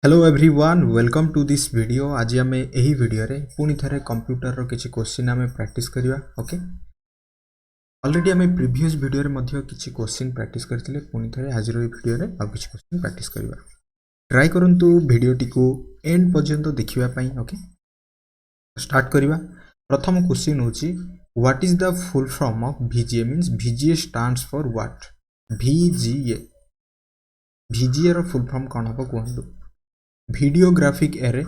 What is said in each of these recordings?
Hello everyone welcome to this video. आज आम यही वीडियो रे पुणी थे कंप्यूटर रो किछि क्वेश्चन आम प्रैक्टिस करवा। ओके, ऑलरेडी आम प्रीवियस वीडियो रे मध्य किछि क्वेश्चन प्रैक्टिस करथिले। पुणी थे आज वीडियो रे आ किछि क्वेश्चन प्रैक्टिस करवा। ट्राई करंतु वीडियो टिको एंड पर्यंत देखिबा पई। ओके, स्टार्ट करवा। प्रथम क्वेश्चन होछि what is the full form of VGA means VGA stands for what. VGA रो फुल फॉर्म कोन हबो कहंतु। Video graphic array,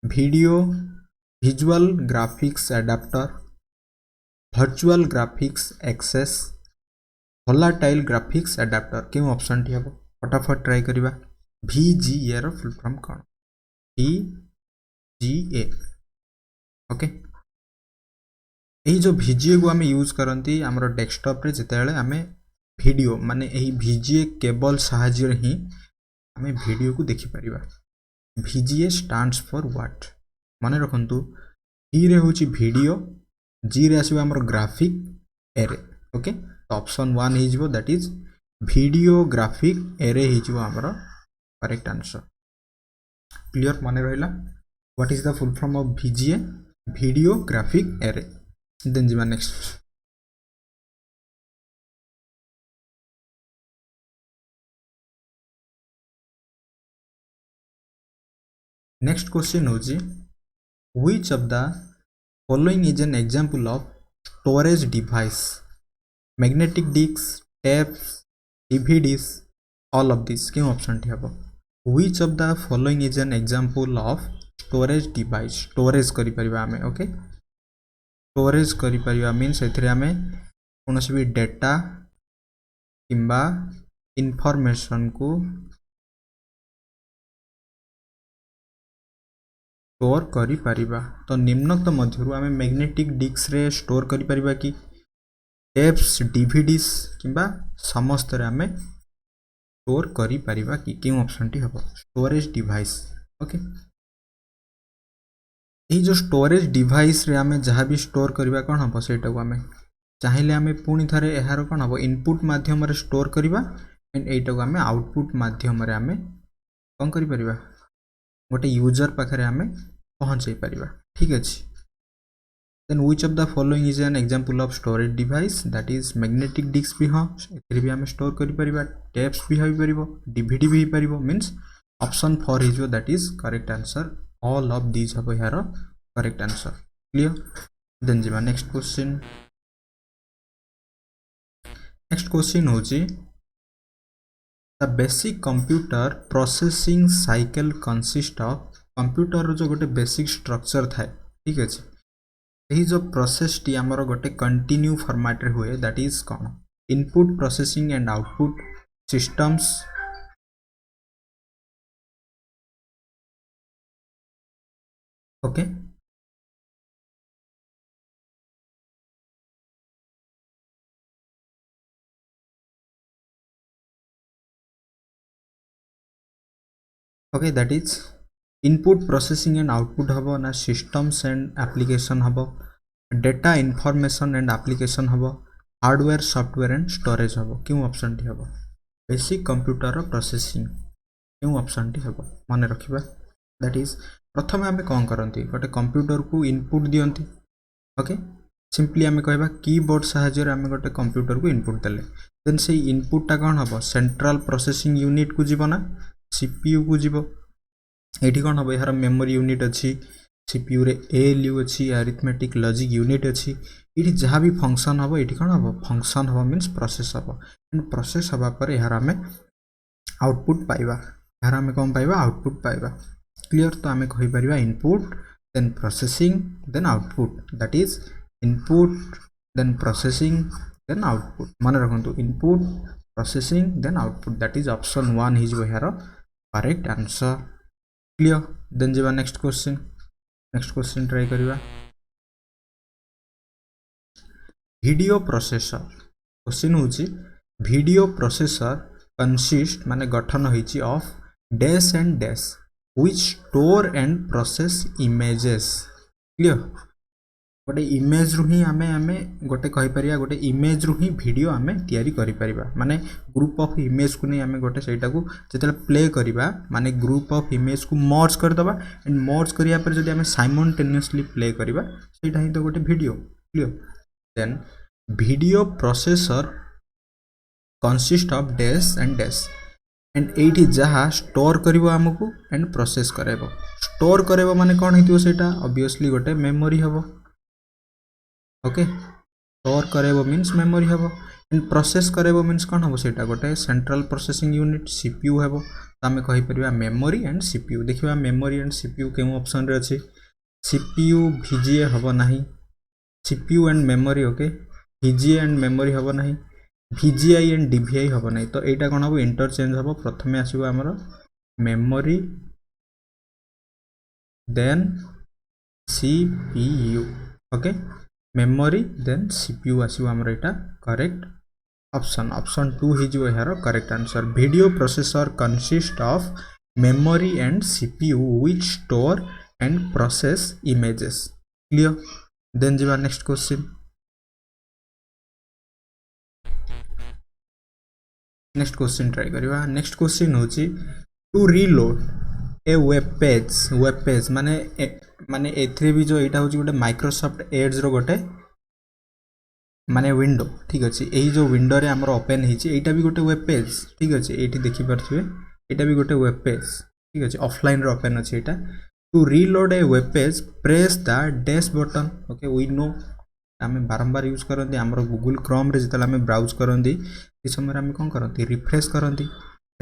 video visual graphics adapter, virtual graphics access, volatile graphics adapter. क्यों option टी हम फटाफट ट्राई करवा। VGA रो फुल फॉर्म कौन? VGA। ओके, यही जो VGA को आम यूज करती आमर डेस्कटॉप रे जितेबाला आम वीडियो माने यही VGA केबल साहाय्य ही आम वीडियो को देखि परिबा। VGA स्टैंड्स फॉर व्हाट मन रखु। V रे होची वीडियो, G रे आसीबो हमर ग्राफिक एरे। ओके, तो ऑप्शन 1 ही जिवो that is video graphic array ही जिवो हमर करेक्ट आंसर। क्लियर मन रहिला। What is the full form of VGA? Video graphic array. Then जिमा नेक्स्ट। नेक्स्ट क्वेश्चन होची which of the following is an example of storage device? Magnetic disks, tapes, DVDs, all of these. क्यों option टी हम? which of the following is an example of storage device? Storage करि परिबा हमें। Okay, storage करि परिबा means एथिरे हमें कोनोसी भी डेटा किंबा इंफॉर्मेशन को स्टोर करि परिबा। तो निम्नोक्त मध्यरु आमे मैग्नेटिक डिस्क रे स्टोर करि परिबा कि टेप्स, डीवीडीज किंबा समस्त रे आमे स्टोर करि परिबा कि? क्यों ऑप्शन टी हबो? Storage device. ओके, ए जो स्टोरेज डिवाइस रे आमे जहाँ भी स्टोर करिबा कोन हबो सेटा को आमे चाहिले आमे पुणी थरे एहार कोन हबो इनपुट माध्यम रे स्टोर करिबा एंड एटा को आमे आउटपुट माध्यम रे आमे कोन करि परिबा गोटे यूजर पाखरे आमे पहुंचाई परिबा। ठीक अछि। Then which of the following is an example of storage device? That is magnetic disk भी हां एथि भी आमे स्टोर करि परिबा, टेप्स भी होई परिबो, डीवीडी भी होई परिबो। Means option 4 is that is correct answer. All of these हबो यार करेक्ट आंसर। क्लियर। देन जिमा नेक्स्ट क्वेश्चन। नेक्स्ट क्वेश्चन होची the basic computer processing cycle consist of. Computer जो गोटे बेसिक स्ट्रक्चर थाए। ठीक अछि। यही जो प्रोसेस टी आमर गोटे कंटिन्यू फॉर्मेट रे हुए दैट इज कौन? Input processing and output systems, okay, okay, that is input processing and output हबो ना सिस्टम्स एंड एप्लीकेशन हबो, डेटा इनफॉरमेशन एंड एप्लीकेशन हबो, हार्डवेयर सॉफ्टवेयर एंड स्टोरेज हबो। क्यों ऑप्शन टी हबो? Basic computer processing. क्यों option T हबो? मन रखिबा दैट इज प्रथम आमे कोन करंती गोटे कंप्यूटर को इनपुट दियंती। ओके, सिंपली आमे कहबा कीबोर्ड सहायता रे आमे गोटे कंप्यूटर को इनपुट देले देन से इनपुट टा कोन हबो? सेंट्रल प्रोसेसिंग यूनिट को जीवो ना सीपीयू को जीवो। एठी कोन हबो? यार मेमोरी यूनिट अछि, सीपीयू रे एएलयू अछि, अरिथमेटिक लॉजिक यूनिट अछि। एठी जहाँ भी फंक्शन हबो एठी कोन हबो? फंक्शन हबो मींस प्रोसेस हबो एंड प्रोसेस हबा पर यार आमे आउटपुट पाइबा। यार आमे कोन पाइबा? आउटपुट पाइबा। क्लियर। तो आमे कहि परिबा input then processing then output that is input then processing then output. मन रखंतु input processing then output that is option 1 is यार करेक्ट आंसर। क्लियर। देन जेबा next question. Next question try करिबा। Video processor. क्वेश्चन होची video processor consist माने गठन होईची of dash and dash which store and process images. Clear. गोटे image रु ही आमे आमे गोटे कहि परिया गोटे इमेज रु ही वीडियो आमे तयारी करि परिबा माने ग्रुप ऑफ इमेज को नै आमे गोटे सेटा को जेतले प्ले करिबा माने ग्रुप ऑफ इमेज को मर्ज कर दबा एंड मर्ज करिया पर जदि आमे साइमल्टेनियसली प्ले करिबा सेटा ही तो गोटे video clear then video processor consist of dash and एठी जहा स्टोर करिवो हमकु एंड प्रोसेस करेबो स्टोर करेबो माने कोन हेतियो सेटा ऑब्वियसली गोटे मेमोरी हबो ओके स्टोर करेबो मीन्स मेमोरी हबो एंड प्रोसेस करेबो मीन्स कोन हबो सेटा गोटे सेंट्रल प्रोसेसिंग यूनिट सीपीयू हबो त हमें कहि परिबा मेमोरी एंड सीपीयू देखिबा memory and CPU chemo option रे अछि सीपीयू VGA हबो नाही CPU and memory okay VGA and memory हबो नाही VGI एंड DVI हबो नाही तो एटा कोन हबो इंटरचेंज हबो प्रथमे आसीबो हमर memory then CPU okay memory then CPU आसीबो हमर एटा करेक्ट ऑप्शन 2 ही जो यार correct answer video processor consist of memory and CPU which store and process images clear then जिबा next question next question try करिवा नेक्स्ट क्वेश्चन होची to reload a web page माने एथरे भी जो एटा होची गोटे माइक्रोसॉफ्ट एड्स रो गोटे माने विंडो ठीक अछि एही जो विंडो रे हमर ओपन हिची एटा भी गोटे वेब पेज ठीक अछि एठी देखि परथिबे एटा भी गोटे वेब पेज ठीक अछि ऑफलाइन रे ओपन अछि एटा to reload a web page press the dash button okay we know हमें बारंबार यूज करंती हमर गूगल क्रोम रे जतला हमें ब्राउज करंती ए समय हमें कोन करंती रिफ्रेश करंती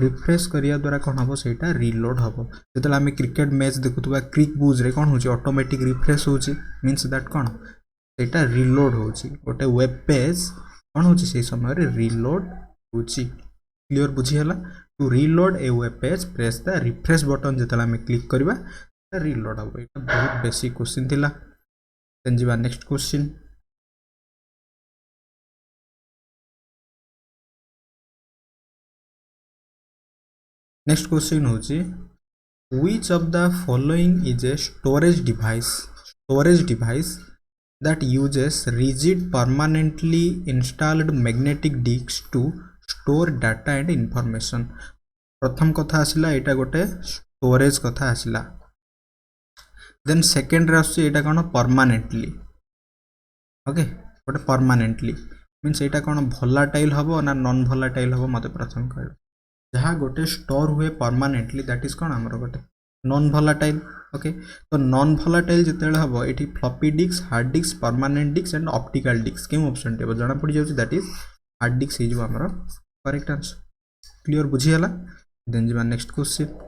रिफ्रेश करिया द्वारा कोन हबो सेटा रीलोड हबो जतला हमें क्रिकेट मैच देखुतबा क्रिक बूज रे कोन होची ऑटोमेटिक रिफ्रेश होची मींस दैट कोन सेटा रीलोड होची गोटे वेब पेज कोन होची से समय रे रीलोड होची क्लियर बुझी हला to reload a web page press the refresh button जतला हमें क्लिक करबा रीलोड हबो एटा बहुत बेसिक क्वेश्चन थिला देन जिबा नेक्स्ट क्वेश्चन नेक्स्ट क्वेश्चन होची which of the following is a storage device that uses rigid permanently installed magnetic disks to store data and information प्रथम कथा आसिला एटा गोटे स्टोरेज कथा आसिला देन सेकंड रे आसी एटा कोन परमानेंटली ओके गोटे परमानेंटली मींस एटा कोन volatile हबो ना नॉन वोलेटाइल हबो मते प्रथम कहबो जहाँ गोटे स्टोर हुए परमानेंटली दैट इज कौन आमर गोटे नॉन वोलेटाइल ओके तो नॉन वोलेटाइल जितेबाला हम ये floppy disk hard disk permanent disk and optical disk क्यों ऑप्शन टे जना पड़ जाए दैट इज हार्ड डिस्क हो आमर करेक्ट आंसर क्लियर बुझीगला देन जी next question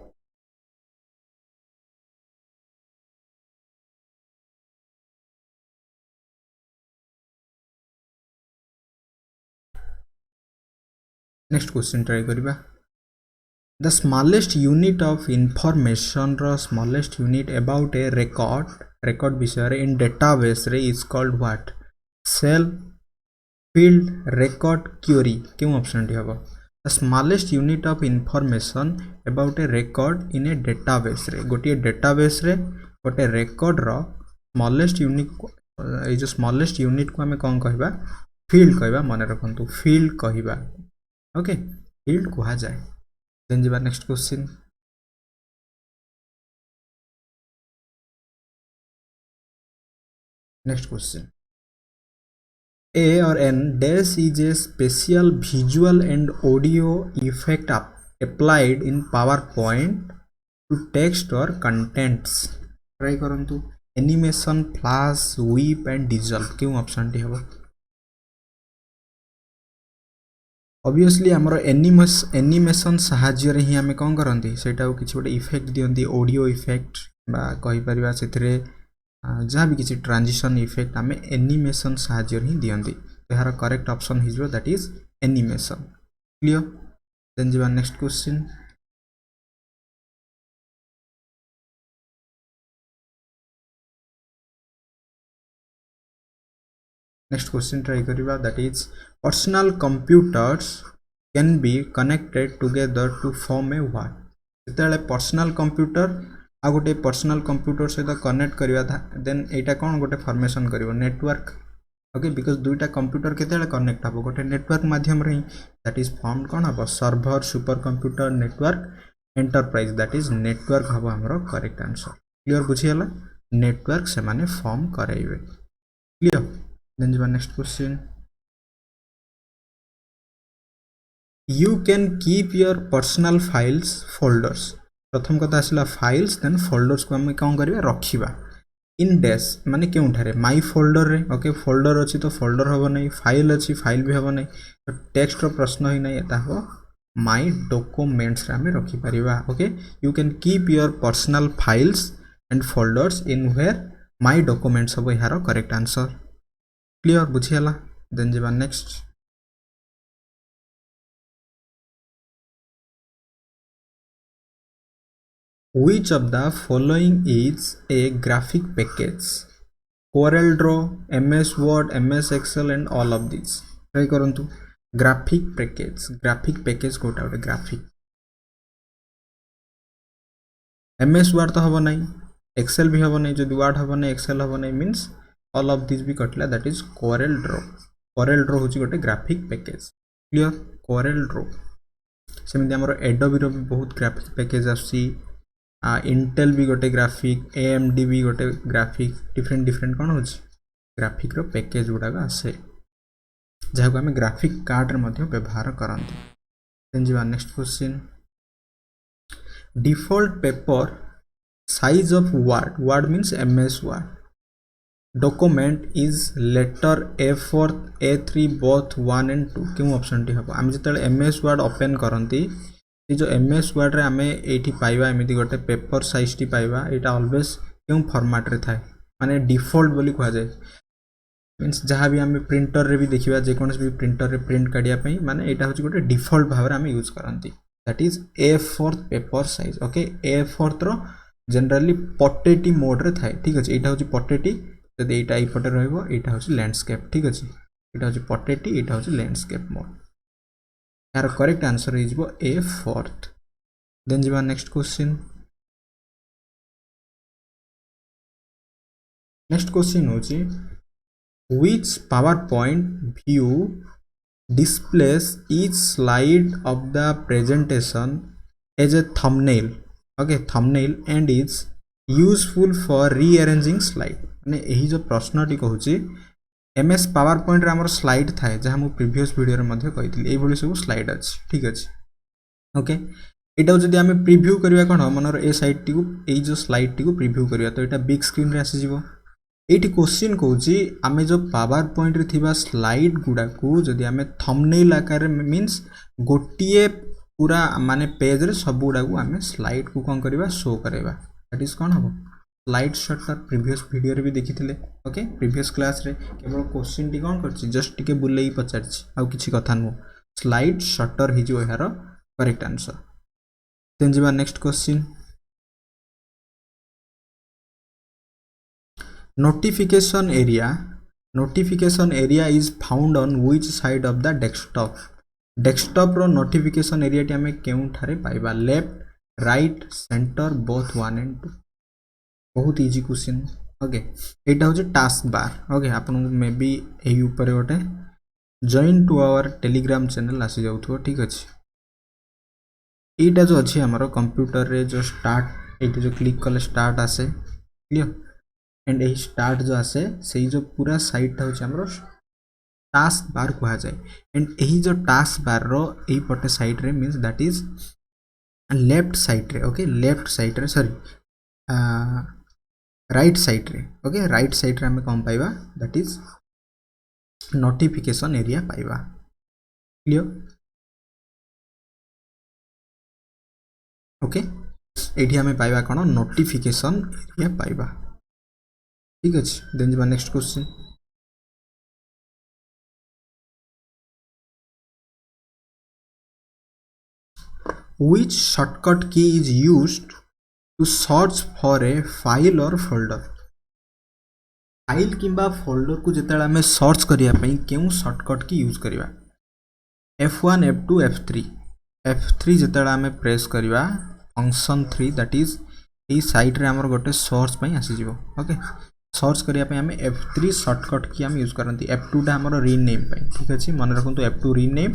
next question try करिबा The smallest unit of information ro smallest unit about a record विषय in database रे is called what cell field record query क्यों option T हबो the smallest unit of information about a record in a database रे गोटे database रे गोटे record रो smallest unit ए जो smallest unit को हमें कौन कहबा field कहबा मन रखंतु field कहबा ओके field कहा जाए then jiba next question A or N dash is a special visual and audio effect applied in PowerPoint to text or contents try karantu animation flash whip and dissolve क्यों option T हबो obviously हमरो animation साहाଯ୍य रे ही हमें कोन करंती सेटा किछि गोटे effect दियंती audio effect बा कहि परिबा सेथरे जहाँ भी किसी ट्रांजिशन इफेक्ट हमें एनिमेशन साहाଯ୍य ही दियंती तो यार करेक्ट ऑप्शन हिजो that is animation clear then जिबा next question next question try करिबा that is personal computers can be connected together to form a what जेतेले पर्सनल कंप्यूटर आ गोटे पर्सनल कंप्यूटर सहित कनेक्ट करवा देन एटा कौन गोटे फॉर्मेशन करिवो नेटवर्क ओके बिकॉज दुईटा कंप्यूटर केते कनेक्ट हम गोटे नेटवर्क माध्यम रे दैट इज फॉर्म कौन हम server super computer network enterprise that is network हम हमरो करेक्ट आंसर क्लियर बुझियला नेटवर्क से माने फॉर्म कराइबे क्लियर देन जीवा next question you can keep your personal files folders प्रथम कथा आसला फाइल्स देन फोल्डर्स को हम कौन करबा रखिबा इन डैश माने क्यों ठारे माई फोल्डर रे ओके फोल्डर अच्छी तो फोल्डर हम नहीं फाइल अच्छी फाइल भी हम नहीं तो टेक्स्ट रो प्रश्न ही नहीं एता हो माई डॉक्यूमेंट्स रे हमें रखी परिबा okay you can keep your personal files and folders in where my documents हम यार करेक्ट आंसर क्लियर बुझियला देन जीवा next Which of the following is a graphic package? Corel Draw, MS Word, MS Excel and all of these. Try करंतु graphic package कोटा उटे graphic. MS Word तो हबो नहीं, Excel भी हबो नहीं, जो Word हबो नहीं, Excel हबो नहीं means all of these भी कटला that is Corel Draw. Corel Draw होची गोटे graphic package. Clear? Corel Draw. सेमिति हमरो Adobe रो भी बहुत graphic package आसी इंटेल भी गोटे ग्राफिक AMD भी गोटे ग्राफिक डिफरेंट कौन हो ग्राफिक रो पैकेज गुड़ाक आसे जहाँ को आम ग्राफिक कार्ड रे मध्य व्यवहार करते देन जीवा next question default paper size of word means MS word document is letter A4 A3 both 1 and 2 क्यों ऑप्शन टी हम आम जो MS वर्ड ओपन करती ये जो MS वर्ड रे आमे एठी पाइबा एमिति गोटे पेपर साइज टी पाइबा एटा ऑलवेज क्यों फॉर्मेट रे थाए माने डिफॉल्ट बोली कहा जाए मींस जहाँ भी आमे प्रिंटर रे भी देखिबा जे कोनस भी प्रिंटर रे प्रिंट काडिया पई माने एटा होची गोटे डिफॉल्ट भाव रे आमे यूज करंती that is A4 paper size okay A4 रो जनरली पोटेटी मोड रे थाए ठीक अछि एटा होची पोटेटी जदि एटा ई पटे रहइबो एटा होची लैंडस्केप ठीक अछि एटा होची पोटेटी एटा होची लैंडस्केप मोड यार correct answer is A4 then जीवा नेक्स्ट क्वेश्चन होची which PowerPoint view displays each slide of the presentation as a thumbnail okay thumbnail and is useful for rearranging slide माने एही जो प्रश्न टी कहूची MS पावर पॉइंट रे हमर slide थाए जहाँ मु प्रीवियस वीडियो रे मध्य कहितली एई भली सब स्लाइड अछि ठीक अछि ओके एटा जदि आमे प्रीव्यू करबा कोन मनर ए साइड टी को एई जो स्लाइड टी को प्रीव्यू करबा तो एटा बिग स्क्रीन रे आसी जिवो एटी क्वेश्चन कहूची आमे जो पावर पॉइंट रे थिबा स्लाइड गुडा को जदि आमे थंबनेल आकार रे मींस गोटिए पूरा माने पेज रे सब गुडा को आमे स्लाइड को कोन करबा शो करबा दैट इज कोन हबो स्लाइड शटर प्रीवियस वीडियो रे भी देखिथिले ओके प्रीवियस क्लास रे केवल क्वेश्चन टी कोन करछि जस्ट टिके बुलेई पचारछि आ किछि कथा नु स्लाइड शटर हि जो यार करेक्ट आंसर देन जीवा next question notification area is found on which side of the desktop रो notification area टी हमें केउं ठारे पाइबा left right centre both 1 and 2 बहुत इजी क्वेश्चन ओके एटा होचे टास्क बार ओके आपन मे बी एही ऊपर गोटे join to our Telegram channel आसी जाउथो ठीक अछि एटा जो अछि हमरो कंप्यूटर रे जो स्टार्ट एटा जो क्लिक करले स्टार्ट आसे क्लियर एंड यही स्टार्ट जो आसे से जो पूरा साइड टा होचे हमरो टास्क बार कहा जाए एंड यही जो टास्क बार रो एही पटे साइड रे means that is left side रे ओके लेफ्ट साइड रे सॉरी राइट साइड रे ओके राइट साइड रे हमें कौन पाइबा दैट इज नोटिफिकेशन एरिया पाइबा क्लियर ओके एठी हमें पाइबा कोन नोटिफिकेशन एरिया पाइबा ठीक अछि देन जीवा next question which shortcut key is used to search for a file or folder file किंबा फोल्डर को जेतेला हमें सर्च करिया पई केउ शॉर्टकट की यूज करिवा F1 F2 F3 जेतेला हमें प्रेस करिवा फंक्शन 3 दैट इज यही साइट रे हमर गोटे सोर्स पई आसी जिवो ओके सर्च करिया पे हमें F3 शॉर्टकट की हम यूज करंती F2 टा हमर रीनेम पे ठीक अछि मन रखंतु F2 रीनेम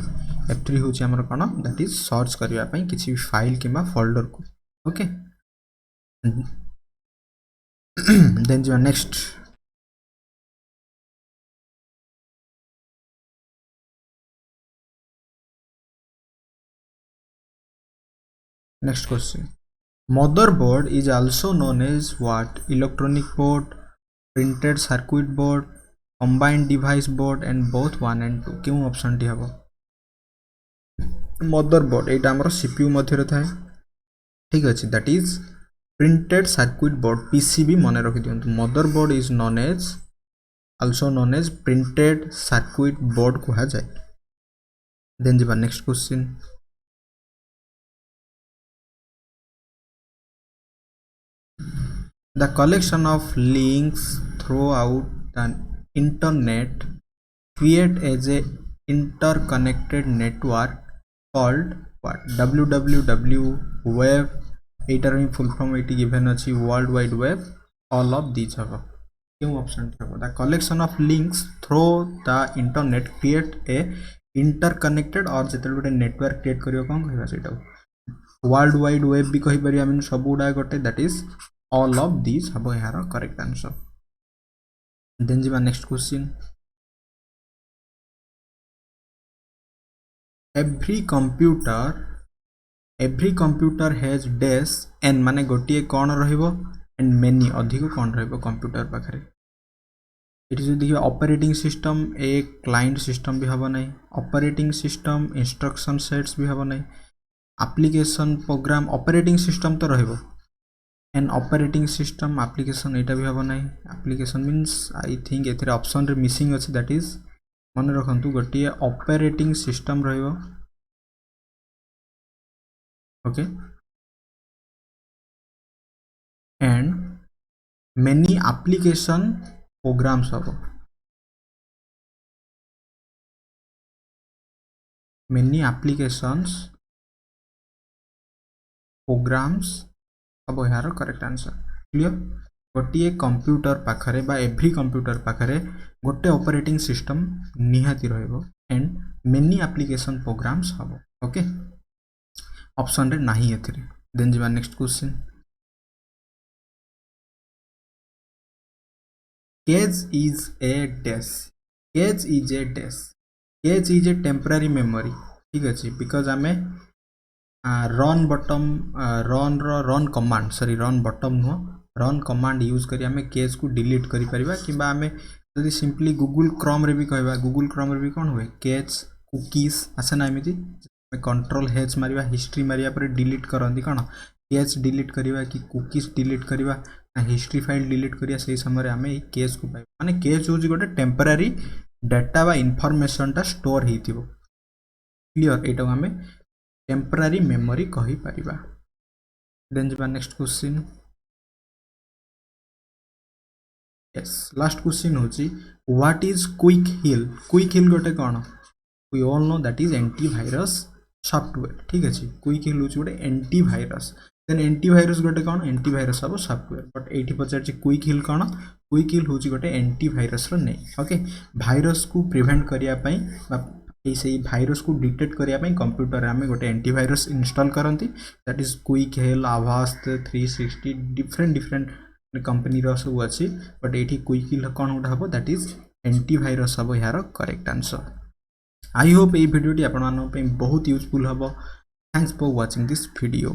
F3 होची हमर कोन दैट इज सर्च करिया पे किछि फाइल किबा फोल्डर को ओके देन जो next question motherboard is also known as what electronic board printed circuit board combined device board and both 1 and 2 क्यों ऑप्शन टी हबो motherboard एटा हमर CPU मध्ये थाए ठीक अछि that is printed circuit board PCB मने रखि दियंतु motherboard is known as also known as printed circuit board को जाय देन जिबा next question the collection of links throughout the internet create as a interconnected network called what www web एटार ही full form एटी given अछि world wide web all of this हबो क्यों option हबो the collection of links through the internet create a interconnected और जेते गोटे नेटवर्क क्रिएट करियो कोन कहबा सेटा वर्ल्ड वाइड वेब भी कहि परिया हम सब उडा गोटे that is all of this हबो यार करेक्ट आंसर देन जिबा next question every computer has dash n माने गोटिए कोन रहिबो एंड मेनी अधिक कोन रहिबो कंप्यूटर पाखरे इट इज देखिए ऑपरेटिंग सिस्टम एक क्लाइंट सिस्टम भी हबो नै ऑपरेटिंग सिस्टम इंस्ट्रक्शन सेट्स भी हबो नै एप्लीकेशन प्रोग्राम ऑपरेटिंग सिस्टम तो रहिबो एंड ऑपरेटिंग सिस्टम एप्लीकेशन एटा भी हबो नै एप्लीकेशन मींस आई थिंक एथरे ऑप्शन रे मिसिंग अछि दैट इज मन रखंतु गोटिए ऑपरेटिंग सिस्टम रहिबो okay and many application programs habo many applications programs habo यार करेक्ट आंसर क्लियर गोटिए कंप्यूटर पाखरे बा एवरी कंप्यूटर पाखरे गोटे ऑपरेटिंग सिस्टम निहाती रहइबो एंड मेनी एप्लीकेशन प्रोग्राम्स हबो ओके ऑप्शन रे नाही एथिरे देन जिबा next question cache is a dash cache is a dash cache is a temporary memory ठीक अछि बिकॉज़ हमें run bottom run command sorry run bottom no run command use करी हमें cache को डिलीट करि परिबा किबा हमें जदि सिंपली गूगल क्रोम रे भी कहबा गूगल क्रोम रे भी कोन होय cache cookies आसे ना एमिति कंट्रोल हेच मारिबा हिस्ट्री मारिया पर डिलीट करंदी कोन केस डिलीट करिवा कि कुकीज डिलीट करिवा ना हिस्ट्री फाइल डिलीट करिया सही समय रे हमें केस को पाइ माने केस होजी गोटे टेम्पररी डाटा बा इंफॉर्मेशन ता स्टोर हेतिबो क्लियर एटा हमें टेम्पररी मेमोरी कहि परिबा देन जिबा next question yes last question होची व्हाट इज क्विक हिल गोटे कोन we all know that is antivirus software ठीक अछि क्विक हिल होची गोटे एंटीवायरस देन एंटीवायरस गोटे कोन एंटीवायरस अब सॉफ्टवेयर बट एठी पचार छि क्विक हिल कोन क्विक हिल होची गोटे एंटीवायरस रो नै ओके वायरस को प्रिवेंट करिया पई बा एसे वायरस को डिटेक्ट करिया पई कंप्यूटर रे हमें गोटे एंटीवायरस इंस्टॉल करंती that is Quick Heal Avast 360 different company रो सब अछि बट एठी क्विक हिल कोन उठा हबो दैट इज एंटीवायरस हबो यार करेक्ट आंसर I hope ये वीडियो टी आपण मानन पे बहुत यूजफुल हबो thanks for watching this video.